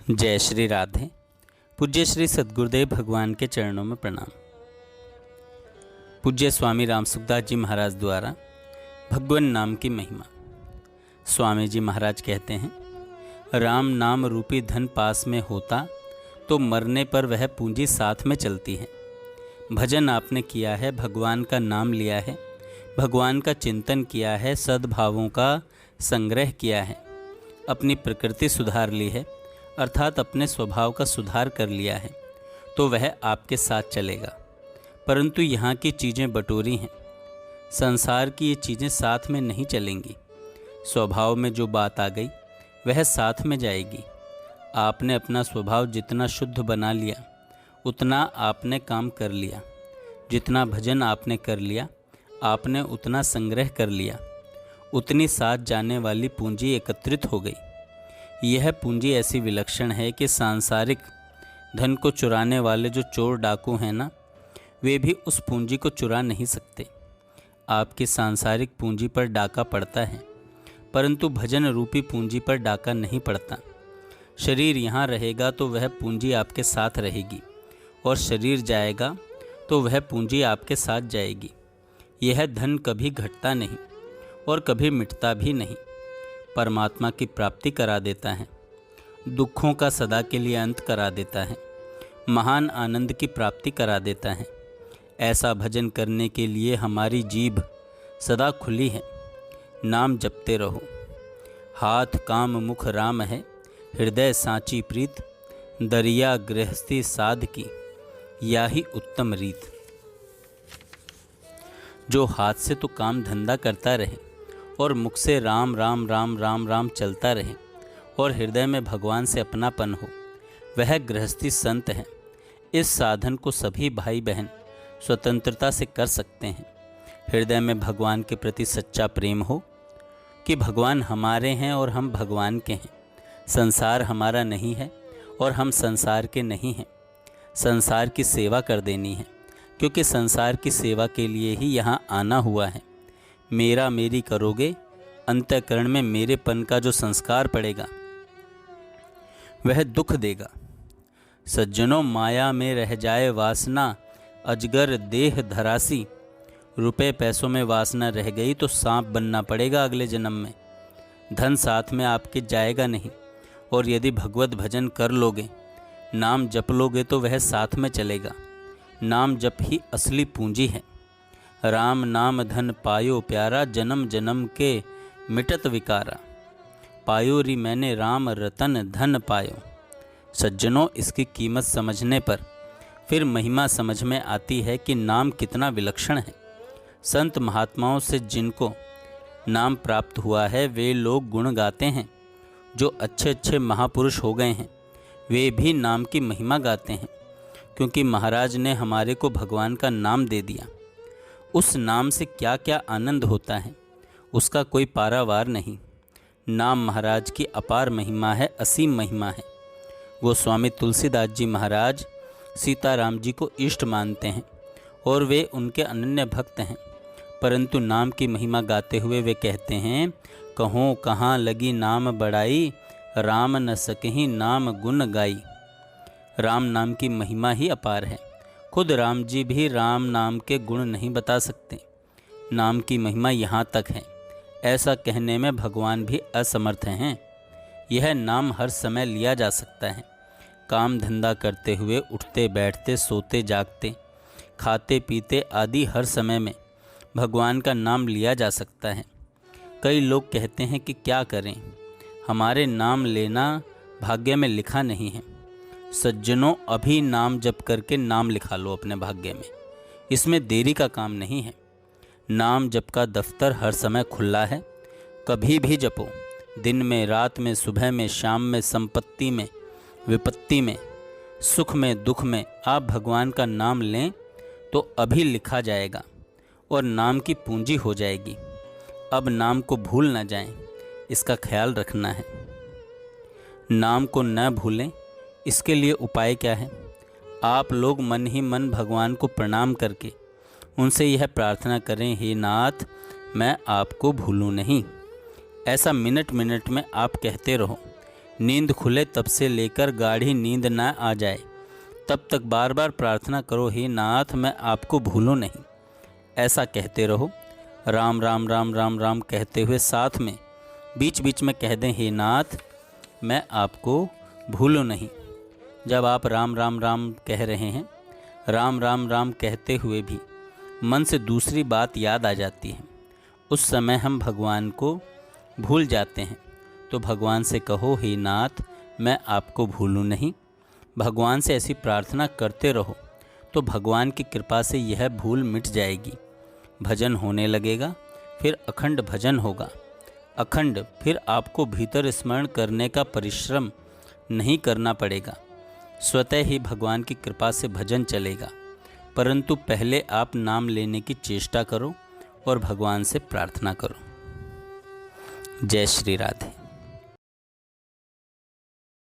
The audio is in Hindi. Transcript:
जय श्री राधे। पूज्य श्री सद्गुरुदेव भगवान के चरणों में प्रणाम। पूज्य स्वामी राम सुखदास जी महाराज द्वारा भगवान नाम की महिमा। स्वामी जी महाराज कहते हैं, राम नाम रूपी धन पास में होता तो मरने पर वह पूंजी साथ में चलती है। भजन आपने किया है, भगवान का नाम लिया है, भगवान का चिंतन किया है, सद्भावों का संग्रह किया है, अपनी प्रकृति सुधार ली है, अर्थात अपने स्वभाव का सुधार कर लिया है, तो वह आपके साथ चलेगा। परंतु यहाँ की चीज़ें बटोरी हैं, संसार की ये चीज़ें साथ में नहीं चलेंगी। स्वभाव में जो बात आ गई वह साथ में जाएगी। आपने अपना स्वभाव जितना शुद्ध बना लिया उतना आपने काम कर लिया, जितना भजन आपने कर लिया आपने उतना संग्रह कर लिया, उतनी साथ जाने वाली पूंजी एकत्रित हो गई। यह पूंजी ऐसी विलक्षण है कि सांसारिक धन को चुराने वाले जो चोर डाकू हैं ना, वे भी उस पूंजी को चुरा नहीं सकते। आपकी सांसारिक पूंजी पर डाका पड़ता है, परंतु भजन रूपी पूंजी पर डाका नहीं पड़ता। शरीर यहाँ रहेगा तो वह पूंजी आपके साथ रहेगी, और शरीर जाएगा तो वह पूंजी आपके साथ जाएगी। यह धन कभी घटता नहीं और कभी मिटता भी नहीं, परमात्मा की प्राप्ति करा देता है, दुखों का सदा के लिए अंत करा देता है, महान आनंद की प्राप्ति करा देता है। ऐसा भजन करने के लिए हमारी जीभ सदा खुली है। नाम जपते रहो। हाथ काम मुख राम है, हृदय सांची प्रीत, दरिया गृहस्थी साध की या ही उत्तम रीत। जो हाथ से तो काम धंधा करता रहे और मुख से राम राम राम राम राम चलता रहे और हृदय में भगवान से अपनापन हो, वह गृहस्थी संत है। इस साधन को सभी भाई बहन स्वतंत्रता से कर सकते हैं। हृदय में भगवान के प्रति सच्चा प्रेम हो कि भगवान हमारे हैं और हम भगवान के हैं। संसार हमारा नहीं है और हम संसार के नहीं हैं। संसार की सेवा कर देनी है, क्योंकि संसार की सेवा के लिए ही यहाँ आना हुआ है। मेरा मेरी करोगे, अंतःकरण में मेरेपन का जो संस्कार पड़ेगा वह दुख देगा। सज्जनों, माया में रह जाए वासना, अजगर देह धरासी। रुपए पैसों में वासना रह गई तो सांप बनना पड़ेगा अगले जन्म में। धन साथ में आपके जाएगा नहीं, और यदि भगवत भजन कर लोगे, नाम जप लोगे तो वह साथ में चलेगा। नाम जप ही असली पूंजी है। राम नाम धन पायो प्यारा, जन्म जन्म के मिटत विकारा। पायो री मैंने राम रतन धन पायो। सज्जनों, इसकी कीमत समझने पर फिर महिमा समझ में आती है कि नाम कितना विलक्षण है। संत महात्माओं से जिनको नाम प्राप्त हुआ है वे लोग गुण गाते हैं। जो अच्छे अच्छे महापुरुष हो गए हैं वे भी नाम की महिमा गाते हैं, क्योंकि महाराज ने हमारे को भगवान का नाम दे दिया। उस नाम से क्या क्या आनंद होता है उसका कोई पारावार नहीं। नाम महाराज की अपार महिमा है, असीम महिमा है। वो स्वामी तुलसीदास जी महाराज सीताराम जी को इष्ट मानते हैं और वे उनके अनन्य भक्त हैं, परंतु नाम की महिमा गाते हुए वे कहते हैं, कहो कहाँ लगी नाम बड़ाई, राम न सकहीं नाम गुण गाई। राम नाम की महिमा ही अपार है। खुद राम जी भी राम नाम के गुण नहीं बता सकते। नाम की महिमा यहाँ तक है, ऐसा कहने में भगवान भी असमर्थ हैं। यह नाम हर समय लिया जा सकता है। काम धंधा करते हुए, उठते बैठते, सोते जागते, खाते पीते आदि हर समय में भगवान का नाम लिया जा सकता है। कई लोग कहते हैं कि क्या करें, हमारे नाम लेना भाग्य में लिखा नहीं है। सज्जनों, अभी नाम जप करके नाम लिखा लो अपने भाग्य में, इसमें देरी का काम नहीं है। नाम जप का दफ्तर हर समय खुला है, कभी भी जपो। दिन में, रात में, सुबह में, शाम में, संपत्ति में, विपत्ति में, सुख में, दुख में आप भगवान का नाम लें तो अभी लिखा जाएगा और नाम की पूंजी हो जाएगी। अब नाम को भूल न जाएं, इसका ख्याल रखना है। नाम को न भूलें, इसके लिए उपाय क्या है? आप लोग मन ही मन भगवान को प्रणाम करके उनसे यह प्रार्थना करें, हे नाथ, मैं आपको भूलूं नहीं। ऐसा मिनट मिनट में आप कहते रहो। नींद खुले तब से लेकर गाढ़ी नींद न आ जाए तब तक बार बार प्रार्थना करो, हे नाथ मैं आपको भूलूं नहीं। ऐसा कहते रहो। राम राम राम राम राम कहते हुए साथ में बीच बीच में कह दें, हे नाथ मैं आपको भूलूं नहीं। जब आप राम राम राम कह रहे हैं, राम राम राम कहते हुए भी मन से दूसरी बात याद आ जाती है, उस समय हम भगवान को भूल जाते हैं। तो भगवान से कहो, हे नाथ मैं आपको भूलूं नहीं। भगवान से ऐसी प्रार्थना करते रहो तो भगवान की कृपा से यह भूल मिट जाएगी। भजन होने लगेगा, फिर अखंड भजन होगा। अखंड फिर आपको भीतर स्मरण करने का परिश्रम नहीं करना पड़ेगा, स्वतः ही भगवान की कृपा से भजन चलेगा। परंतु पहले आप नाम लेने की चेष्टा करो और भगवान से प्रार्थना करो। जय श्री राधे।